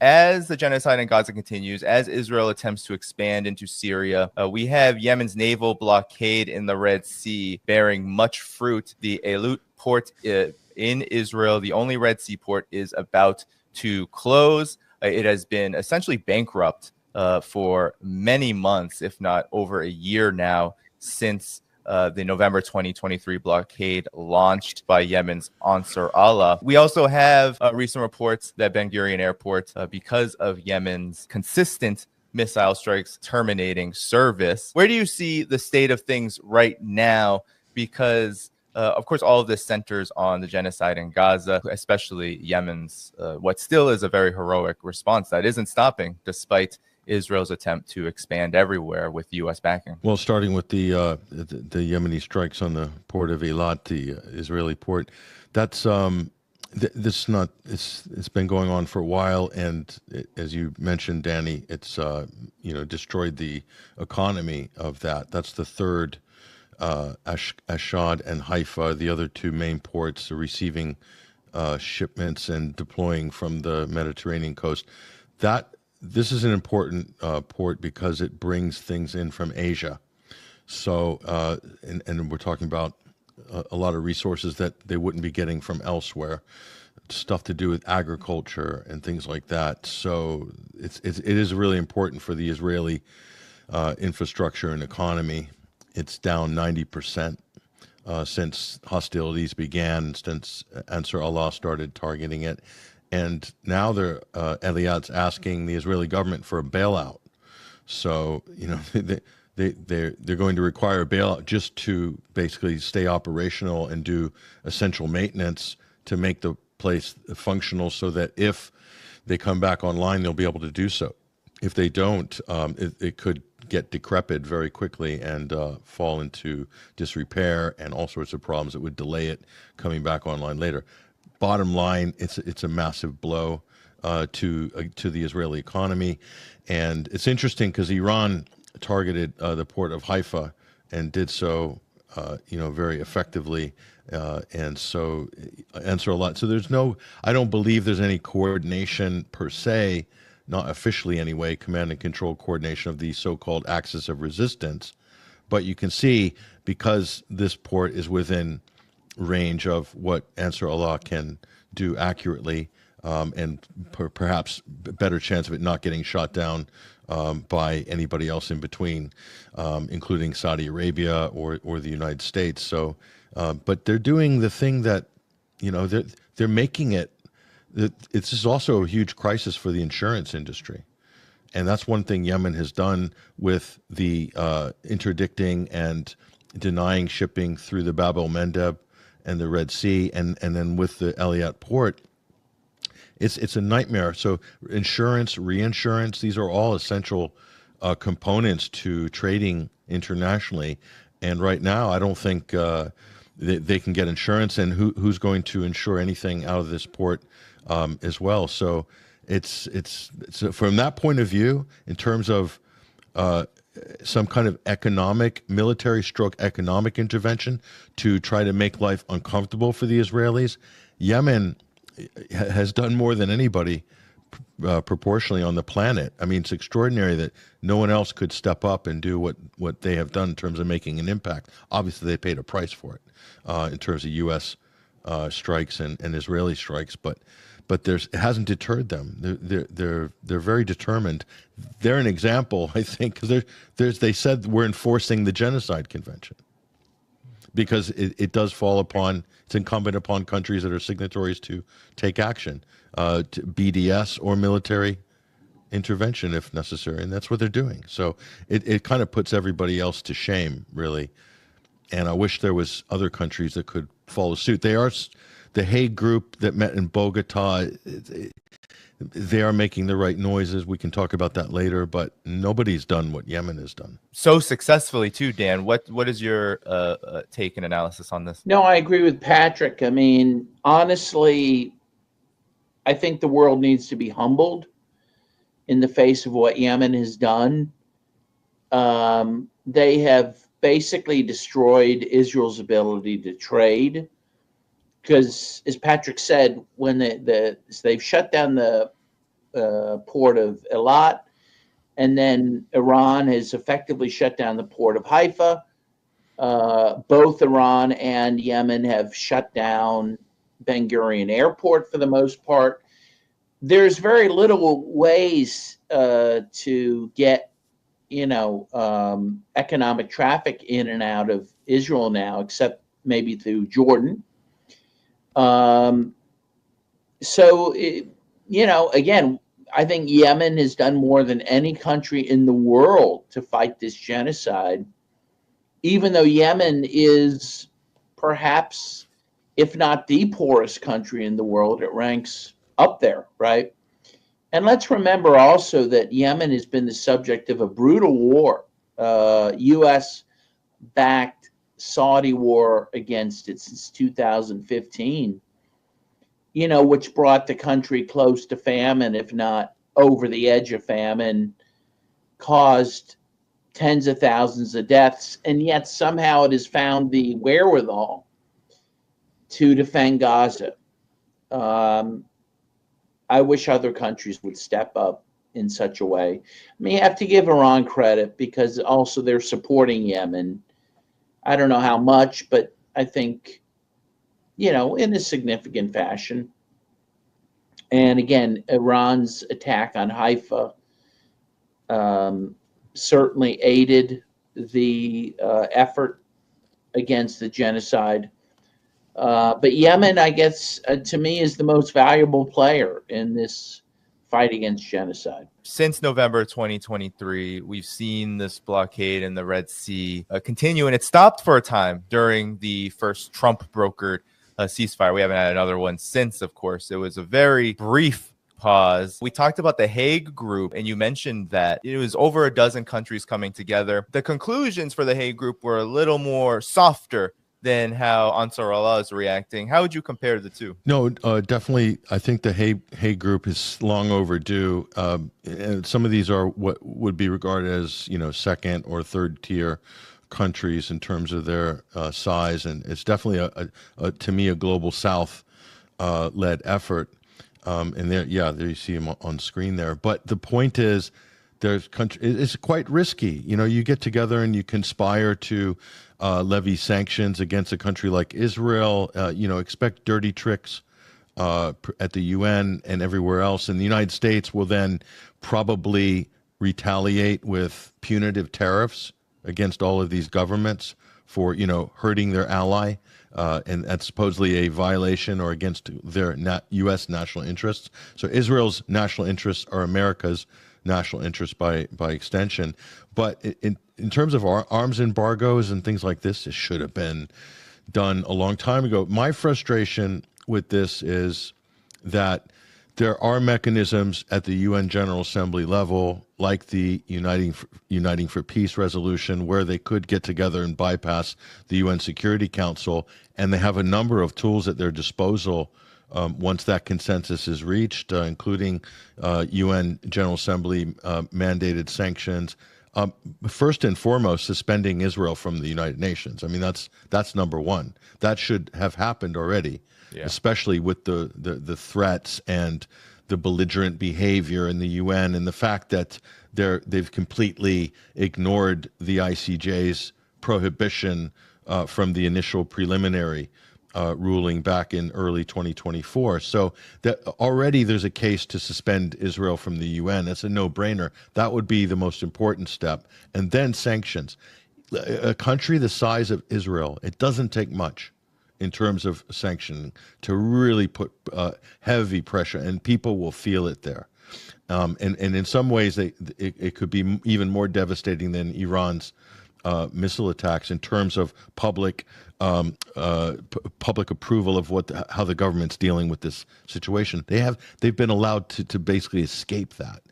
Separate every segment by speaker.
Speaker 1: as the genocide in Gaza continues, as Israel attempts to expand into Syria, we have Yemen's naval blockade in the Red Sea bearing much fruit. The Eilat port in Israel, the only Red Sea port, is about to close. It has been essentially bankrupt for many months, if not over a year now, since the November 2023 blockade launched by Yemen's Ansar Allah. We also have recent reports that Ben Gurion Airport, because of Yemen's consistent missile strikes, terminating service. Where do you see the state of things right now? Because of course, all of this centers on the genocide in Gaza, especially Yemen's, what still is a very heroic response that isn't stopping despite Israel's attempt to expand everywhere with U.S. backing.
Speaker 2: Well, starting with the Yemeni strikes on the port of Eilat, the Israeli port, that's this not it's been going on for a while, and as you mentioned, Danny, it's destroyed the economy of that. That's the third. Ashdod and Haifa, the other two main ports, are receiving shipments and deploying from the Mediterranean coast. This is an important port because it brings things in from Asia. So, and we're talking about a lot of resources that they wouldn't be getting from elsewhere, stuff to do with agriculture and things like that. So it is really important for the Israeli infrastructure and economy. It's down 90% since hostilities began, since Ansar Allah started targeting it. And now Eliad's asking the Israeli government for a bailout. So, they're going to require a bailout just to basically stay operational and do essential maintenance to make the place functional so that if they come back online, they'll be able to do so. If they don't, it could get decrepit very quickly and fall into disrepair and all sorts of problems that would delay it coming back online later. Bottom line, it's a massive blow to the Israeli economy, and it's interesting because Iran targeted the port of Haifa and did so, very effectively, and so answer a lot. So I don't believe there's any coordination per se. Not officially anyway, command and control coordination of the so-called axis of resistance. But you can see, because this port is within range of what Ansar Allah can do accurately, and perhaps better chance of it not getting shot down by anybody else in between, including Saudi Arabia or the United States. So, but they're doing the thing that, they're making it. This is also a huge crisis for the insurance industry. And that's one thing Yemen has done with the interdicting and denying shipping through the Bab el-Mandeb and the Red Sea, and then with the Eilat port. It's a nightmare. So insurance, reinsurance, these are all essential components to trading internationally. And right now, I don't think they can get insurance, and who's going to insure anything out of this port as well. So it's from that point of view, in terms of some kind of military stroke economic intervention to try to make life uncomfortable for the Israelis, Yemen has done more than anybody proportionally on the planet. I mean, it's extraordinary that no one else could step up and do what they have done in terms of making an impact. Obviously, they paid a price for it in terms of U.S. Strikes and Israeli strikes, but it hasn't deterred them. They're very determined. They're an example, I think, because they said we're enforcing the Genocide Convention, because it does it's incumbent upon countries that are signatories to take action, to BDS or military intervention if necessary, and that's what they're doing. So it kind of puts everybody else to shame, really. And I wish there was other countries that could follow suit. They are the Hague group that met in Bogota. They are making the right noises. We can talk about that later, but nobody's done what Yemen has done
Speaker 1: so successfully too. Dan, what is your take and analysis on this?
Speaker 3: No, I agree with Patrick. I mean, honestly, I think the world needs to be humbled in the face of what Yemen has done. They have basically destroyed Israel's ability to trade, because, as Patrick said, when they've shut down the port of Eilat. And then Iran has effectively shut down the port of Haifa. Both Iran and Yemen have shut down Ben Gurion Airport for the most part. There's very little ways to get, economic traffic in and out of Israel now, except maybe through Jordan. Again, I think Yemen has done more than any country in the world to fight this genocide, even though Yemen is perhaps, if not the poorest country in the world, it ranks up there, right? And let's remember also that Yemen has been the subject of a brutal war, U.S.-backed Saudi war against it since 2015, which brought the country close to famine, if not over the edge of famine, caused tens of thousands of deaths, and yet somehow it has found the wherewithal to defend Gaza. I wish other countries would step up in such a way. I mean, you have to give Iran credit because also they're supporting Yemen. I don't know how much, but I think, in a significant fashion. And again, Iran's attack on Haifa certainly aided the effort against the genocide. But Yemen, I guess, to me, is the most valuable player in this fight against genocide.
Speaker 1: Since November 2023, we've seen this blockade in the Red Sea continue, and it stopped for a time during the first Trump-brokered ceasefire. We haven't had another one since, of course. It was a very brief pause. We talked about the Hague Group, and you mentioned that it was over a dozen countries coming together. The conclusions for the Hague Group were a little more softer than how Ansar Allah is reacting. How would you compare the two?
Speaker 2: No, definitely. I think the Hague Group is long overdue. And some of these are what would be regarded as, second or third tier countries in terms of their size. And it's definitely, to me, a global South led effort. And there you see them on screen there. But the point is, it's quite risky. You get together and you conspire to levy sanctions against a country like Israel. Expect dirty tricks at the UN and everywhere else. And the United States will then probably retaliate with punitive tariffs against all of these governments for, hurting their ally. And that's supposedly a violation or against their U.S. national interests. So Israel's national interests are America's national interests by extension. But in terms of our arms embargoes and things like this, it should have been done a long time ago. My frustration with this is that there are mechanisms at the UN General Assembly level, like the Uniting for Peace resolution, where they could get together and bypass the UN Security Council, and they have a number of tools at their disposal once that consensus is reached, including UN General Assembly mandated sanctions. First and foremost, suspending Israel from the United Nations. I mean, that's number one. That should have happened already, especially with the threats and the belligerent behavior in the UN and the fact that they've completely ignored the ICJ's prohibition from the initial preliminary ruling back in early 2024. So that already there's a case to suspend Israel from the UN. It's a no-brainer. That would be the most important step. And then sanctions. A country the size of Israel, it doesn't take much in terms of sanctioning to really put heavy pressure, and people will feel it there. And in some ways, it could be even more devastating than Iran's missile attacks in terms of public approval of how the government's dealing with this situation. They've been allowed to basically escape that.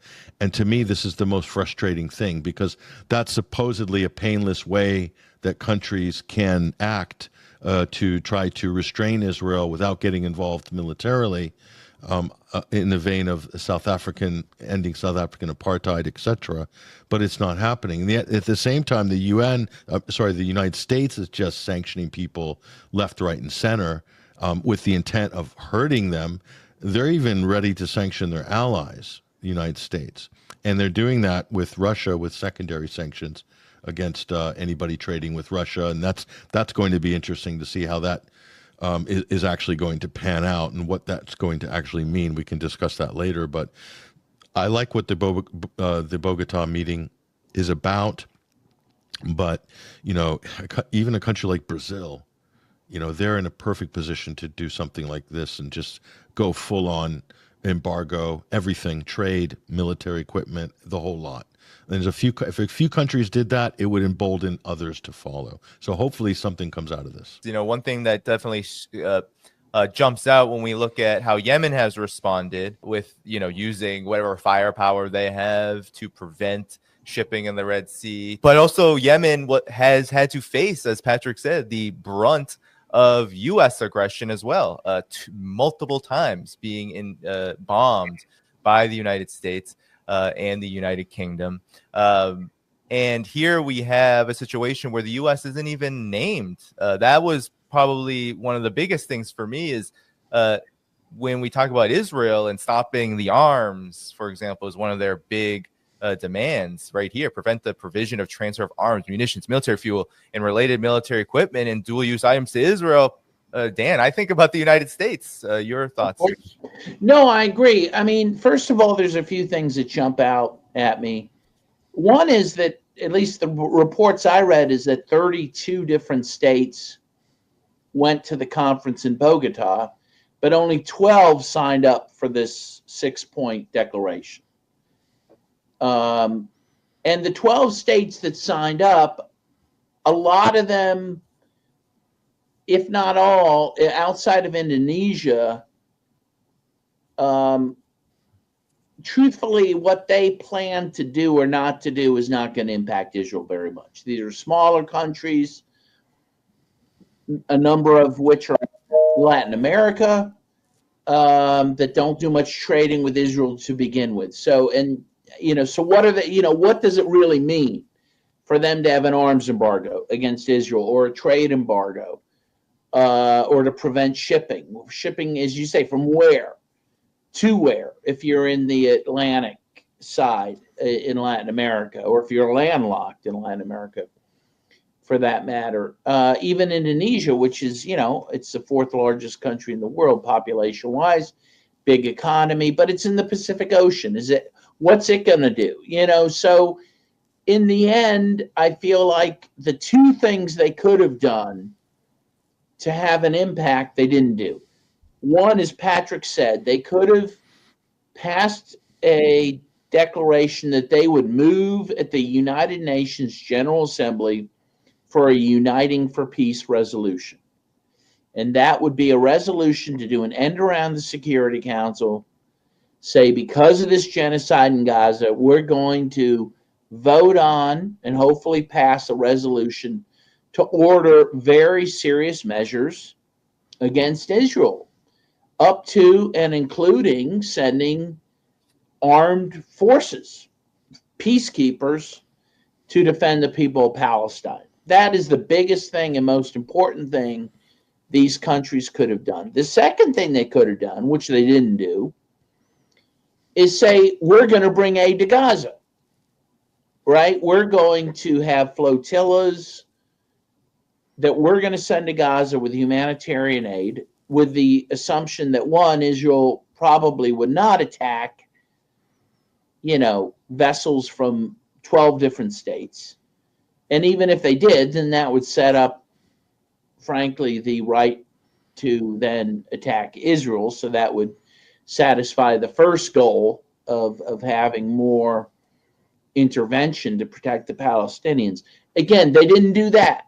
Speaker 2: And to me, this is the most frustrating thing, because that's supposedly a painless way that countries can act to try to restrain Israel without getting involved militarily, in the vein of ending South African apartheid, etc. But it's not happening. And yet, at the same time, the United States is just sanctioning people left, right, and center with the intent of hurting them. They're even ready to sanction their allies. the United States. And they're doing that with Russia with secondary sanctions against anybody trading with Russia. And that's going to be interesting to see how that is actually going to pan out and what that's going to actually mean. We can discuss that later. But I like what the Bogota meeting is about. But, even a country like Brazil, they're in a perfect position to do something like this and just go full on embargo, everything, trade, military equipment, the whole lot. And if a few countries did that, it would embolden others to follow. So hopefully something comes out of this.
Speaker 1: One thing that definitely jumps out when we look at how Yemen has responded with, using whatever firepower they have to prevent shipping in the Red Sea. But also Yemen has had to face, as Patrick said, the brunt of U.S. aggression as well, multiple times being bombed by the United States and the United Kingdom. And here we have a situation where the U.S. isn't even named. That was probably one of the biggest things for me is when we talk about Israel and stopping the arms, for example, is one of their big demands right here. Prevent the provision of transfer of arms, munitions, military fuel, and related military equipment and dual-use items to Israel. Dan, I think about the United States. Your thoughts?
Speaker 3: No, I agree. I mean, first of all, there's a few things that jump out at me. One is that, at least the reports I read, is that 32 different states went to the conference in Bogota, but only 12 signed up for this 6-point declaration. And the 12 states that signed up, a lot of them, if not all, outside of Indonesia, truthfully, what they plan to do or not to do is not going to impact Israel very much. These are smaller countries, a number of which are Latin America, that don't do much trading with Israel to begin with. So, so what are they, what does it really mean for them to have an arms embargo against Israel or a trade embargo, or to prevent shipping? Shipping, as you say, from where to where? If you're in the Atlantic side in Latin America, or if you're landlocked in Latin America, for that matter. Even Indonesia, which is, it's the 4th largest country in the world population-wise, big economy, but it's in the Pacific Ocean. What's it going to do? So in the end, I feel like the two things they could have done to have an impact, they didn't do. One, as Patrick said, they could have passed a declaration that they would move at the United Nations General Assembly for a Uniting for Peace resolution. And that would be a resolution to do an end around the Security Council, say, because of this genocide in Gaza, we're going to vote on and hopefully pass a resolution to order very serious measures against Israel, up to and including sending armed forces, peacekeepers, to defend the people of Palestine. That is the biggest thing and most important thing these countries could have done. The second thing they could have done, which they didn't do, is say, we're going to bring aid to Gaza, right? We're going to have flotillas that we're going to send to Gaza with humanitarian aid, with the assumption that, one, Israel probably would not attack, vessels from 12 different states. And even if they did, then that would set up, frankly, the right to then attack Israel. So that would satisfy the first goal of having more intervention to protect the Palestinians. Again, they didn't do that.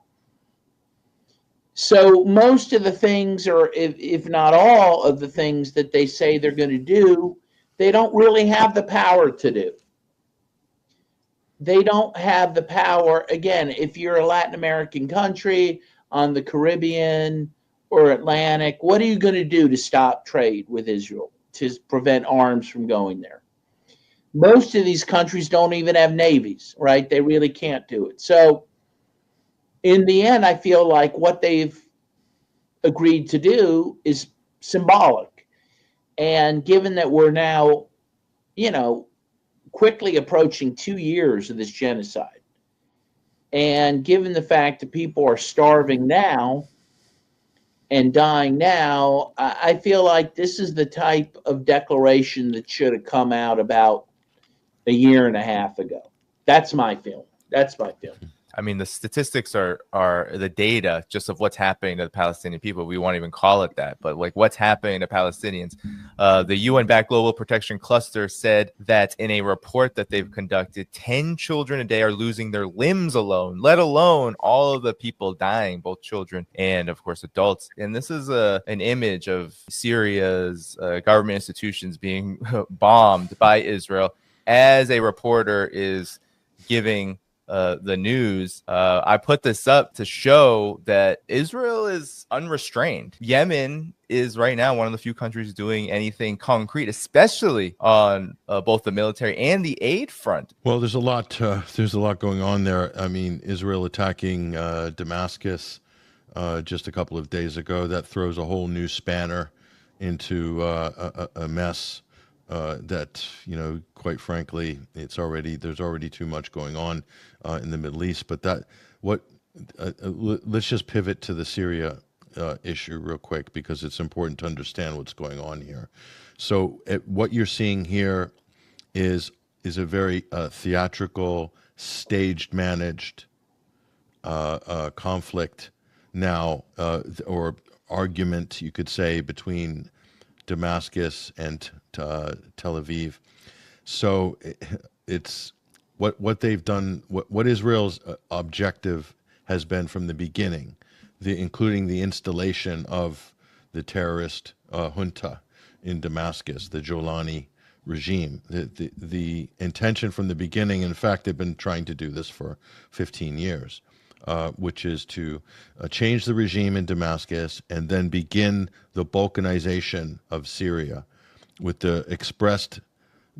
Speaker 3: So most of the things, or if not all of the things that they say they're going to do, they don't really have the power to do. They don't have the power. Again, if you're a Latin American country on the Caribbean or Atlantic, what are you going to do to stop trade with Israel, to prevent arms from going there? Most of these countries don't even have navies, right? They really can't do it. So in the end, I feel like what they've agreed to do is symbolic. And given that we're now you know, quickly approaching 2 years of this genocide. And given the fact that people are starving now and dying now, I feel like this is the type of declaration that should have come out about a year and a half ago. That's my feeling. That's my feeling.
Speaker 1: I mean, the statistics are the data just of what's happening to the Palestinian people. We won't even call it that, but like what's happening to Palestinians. The UN-backed Global Protection Cluster said that in a report that they've conducted, 10 children a day are losing their limbs alone, let alone all of the people dying, both children and, of course, adults. And this is an image of Syria's government institutions being bombed by Israel as a reporter is giving the news. I put this up to show that Israel is unrestrained. Yemen is right now one of the few countries doing anything concrete, especially on both the military and the aid front.
Speaker 2: Well, there's a lot going on there. I mean, Israel attacking Damascus just a couple of days ago. That throws a whole new spanner into a mess that, you know, quite frankly, there's already too much going on in the Middle East. But let's just pivot to the Syria issue real quick, because it's important to understand what's going on here. So what you're seeing here is a very theatrical, staged, managed conflict now, or argument, you could say, between Damascus and Tel Aviv. So it's what they've done, what Israel's objective has been from the beginning, including the installation of the terrorist junta in Damascus, the Jolani regime. The intention from the beginning, in fact, they've been trying to do this for 15 years, which is to change the regime in Damascus and then begin the balkanization of Syria with the expressed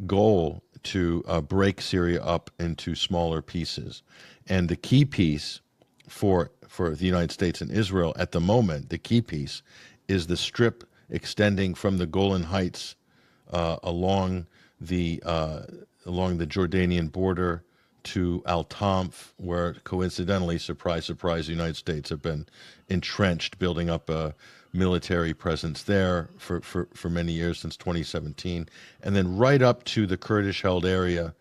Speaker 2: goal to break Syria up into smaller pieces. And the key piece for the United States and Israel at the moment, the key piece is the strip extending from the Golan Heights along the Jordanian border to Al Tanf, where coincidentally, surprise, surprise, the United States have been entrenched, building up a military presence there for many years, since 2017, and then right up to the Kurdish-held area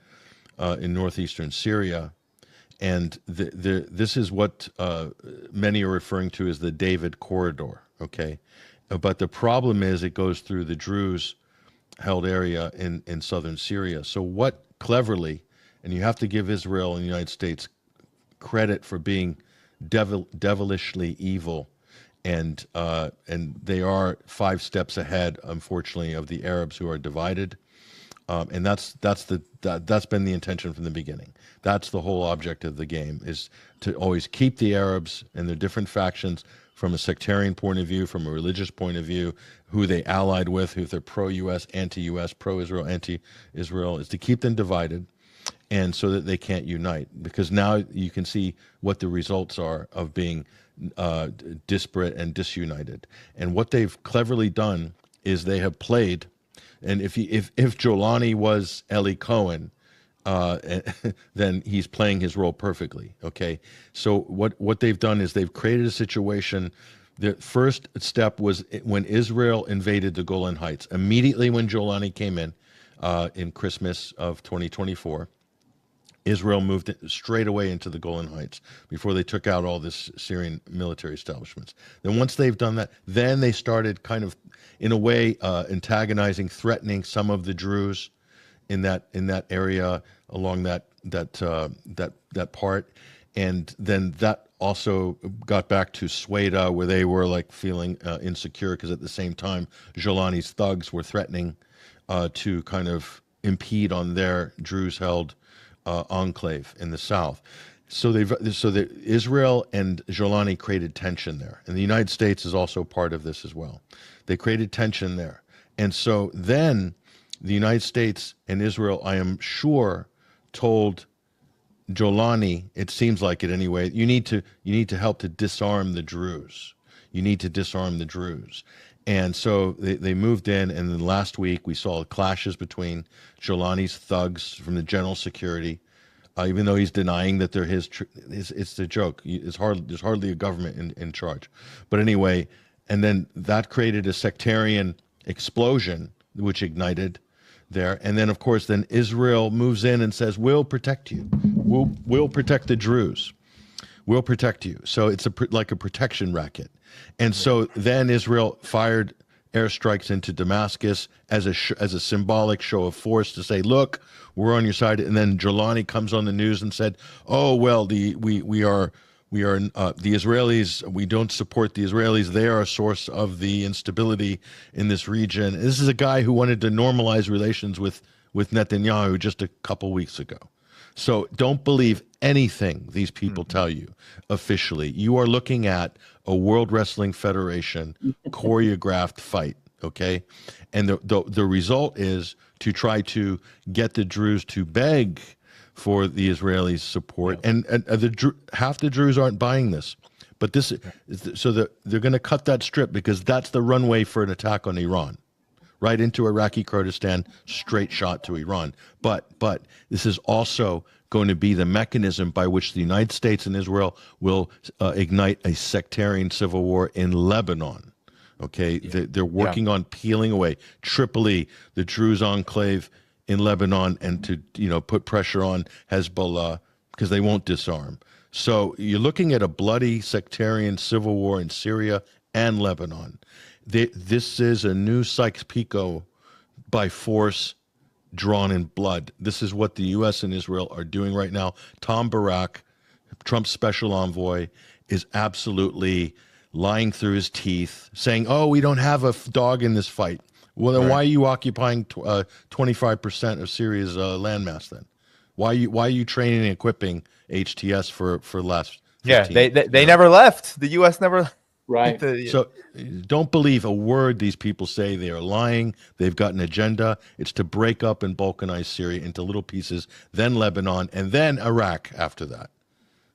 Speaker 2: in northeastern Syria. And this is what many are referring to as the David Corridor, okay? But the problem is it goes through the Druze-held area in southern Syria. So what cleverly, and you have to give Israel and the United States credit for being devilishly evil, and they are 5 steps ahead, unfortunately, of the Arabs, who are divided, and that's been the intention from the beginning. That's the whole object of the game, is to always keep the Arabs and their different factions from a sectarian point of view, from a religious point of view, who they allied with, who they're pro-U.S., anti-U.S., pro-Israel, anti-Israel, is to keep them divided, and so that they can't unite. Because now you can see what the results are of being disparate and disunited. And what they've cleverly done is they have played, and if Jolani was Eli Cohen, then he's playing his role perfectly. Okay, so what they've done is they've created a situation. The first step was when Israel invaded the Golan Heights. Immediately when Jolani came in Christmas of 2024, Israel moved straight away into the Golan Heights before they took out all this Syrian military establishments. Then once they've done that, then they started kind of, in a way, antagonizing, threatening some of the Druze in that area along that part, and then that also got back to Sweda, where they were like feeling insecure, because at the same time Jolani's thugs were threatening to kind of impede on their Druze-held enclave in the south. So Israel and Jolani created tension there, and the United States is also part of this as well. They created tension there, and so then the United States and Israel, I am sure, told Jolani, it seems like it anyway, you need to help to disarm the Druze. You need to disarm the Druze. And so they moved in, and then last week we saw clashes between Jolani's thugs from the General Security, even though he's denying that they're his. It's a joke. There's hardly a government in charge. But anyway, and then that created a sectarian explosion, which ignited there. And then, of course, then Israel moves in and says, "We'll protect you. We'll protect the Druze. We'll protect you." So it's like a protection racket. And so then Israel fired airstrikes into Damascus as a symbolic show of force to say, "Look, we're on your side." And then Jolani comes on the news and said, "Oh well, the Israelis. We don't support the Israelis. They are a source of the instability in this region." This is a guy who wanted to normalize relations with Netanyahu just a couple weeks ago. So don't believe anything these people tell you officially. You are looking at a World Wrestling Federation choreographed fight, okay? And the result is to try to get the Druze to beg for the Israelis' support. Yeah. And half the Druze aren't buying this. But they're going to cut that strip because that's the runway for an attack on Iran. Right into Iraqi Kurdistan, straight shot to Iran. But this is also going to be the mechanism by which the United States and Israel will ignite a sectarian civil war in Lebanon. Okay, yeah. They're working on peeling away Tripoli, the Druze enclave in Lebanon, and to put pressure on Hezbollah because they won't disarm. So you're looking at a bloody sectarian civil war in Syria and Lebanon. This is a new Sykes-Picot by force drawn in blood. This is what the U.S. and Israel are doing right now. Tom Barak, Trump's special envoy, is absolutely lying through his teeth, saying, "Oh, we don't have a dog in this fight." Well, then why are you occupying 25% of Syria's landmass then? Why are you training and equipping HTS for last 15?
Speaker 1: Yeah, they never left. The U.S. never.
Speaker 3: Right.
Speaker 2: So don't believe a word these people say. They are lying. They've got an agenda. It's to break up and balkanize Syria into little pieces, then Lebanon, and then Iraq after that.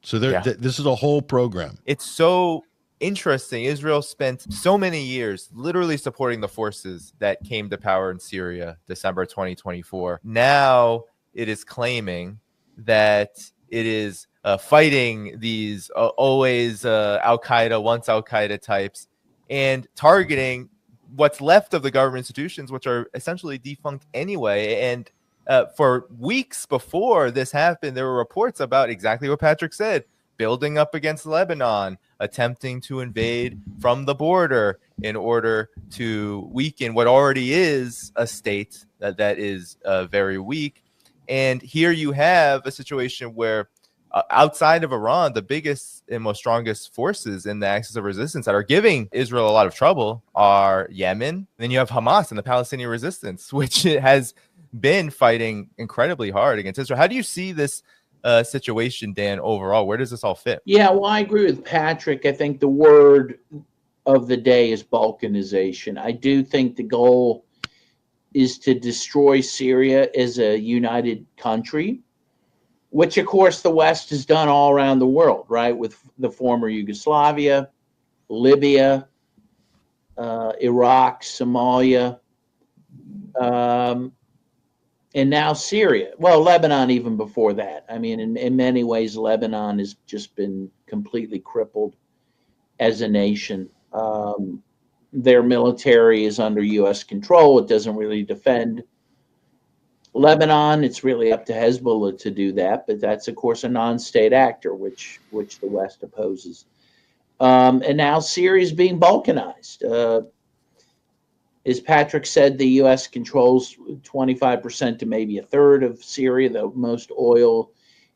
Speaker 2: So this is a whole program.
Speaker 1: It's so interesting. Israel spent so many years literally supporting the forces that came to power in Syria, December 2024. Now it is claiming that it is fighting these always Al-Qaeda, once Al-Qaeda types, and targeting what's left of the government institutions, which are essentially defunct anyway. And for weeks before this happened, there were reports about exactly what Patrick said, building up against Lebanon, attempting to invade from the border in order to weaken what already is a state that is very weak. And here you have a situation where outside of Iran, the biggest and most strongest forces in the axis of resistance that are giving Israel a lot of trouble are Yemen. Then you have Hamas and the Palestinian resistance, which has been fighting incredibly hard against Israel. How do you see this situation, Dan, overall? Where does this all fit?
Speaker 3: Yeah, well, I agree with Patrick. I think the word of the day is balkanization. I do think the goal is to destroy Syria as a united country, which, of course, the West has done all around the world, right? With the former Yugoslavia, Libya, Iraq, Somalia, and now Syria. Well, Lebanon even before that. I mean, in many ways, Lebanon has just been completely crippled as a nation. Their military is under U.S. control. It doesn't really defend Lebanon. It's really up to Hezbollah to do that, but that's, of course, a non-state actor, which the West opposes. And now Syria is being balkanized. As Patrick said, the U.S. controls 25% to maybe a third of Syria, the most oil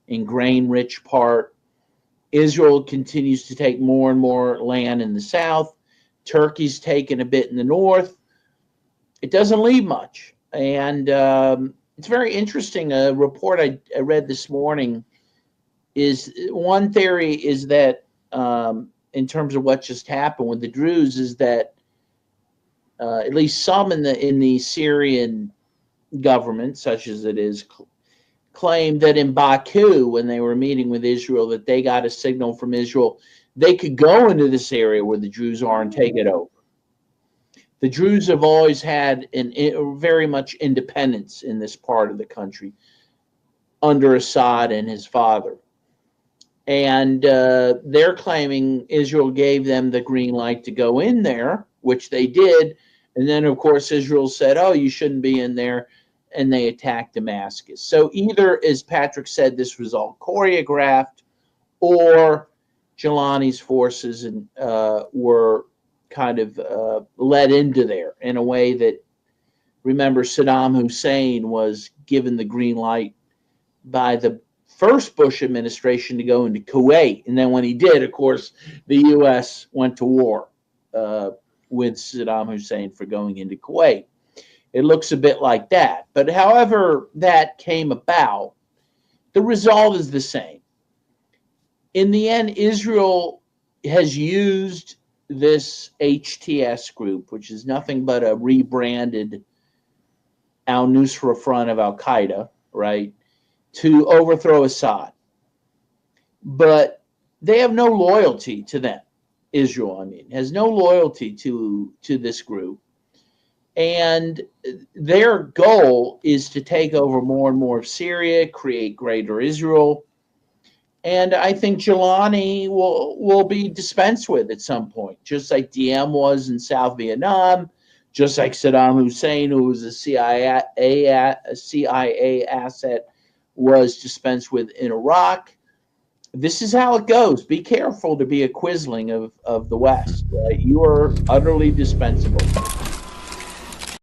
Speaker 3: and grain-rich part. Israel continues to take more and more land in the south. Turkey's taken a bit in the north. It doesn't leave much. And it's very interesting. A report I read this morning is one theory is that in terms of what just happened with the Druze is that at least some in the Syrian government, such as it is, claimed that in Baku, when they were meeting with Israel, that they got a signal from Israel they could go into this area where the Druze are and take it over. The Druze have always had very much independence in this part of the country under Assad and his father. And they're claiming Israel gave them the green light to go in there, which they did. And then, of course, Israel said, oh, you shouldn't be in there. And they attacked Damascus. So either, as Patrick said, this was all choreographed, or Jelani's forces were kind of led into there in a way that, remember, Saddam Hussein was given the green light by the first Bush administration to go into Kuwait. And then when he did, of course, the U.S. went to war with Saddam Hussein for going into Kuwait. It looks a bit like that. But however that came about, the result is the same. In the end, Israel has used this HTS group, which is nothing but a rebranded al-Nusra Front of al-Qaeda, right, to overthrow Assad. But they have no loyalty to them. Israel, I mean, has no loyalty to this group. And their goal is to take over more and more of Syria, create greater Israel. And I think Jelani will be dispensed with at some point, just like Diem was in South Vietnam, just like Saddam Hussein, who was a CIA asset, was dispensed with in Iraq. This is how it goes. Be careful to be a quisling of the West. Right? You are utterly dispensable.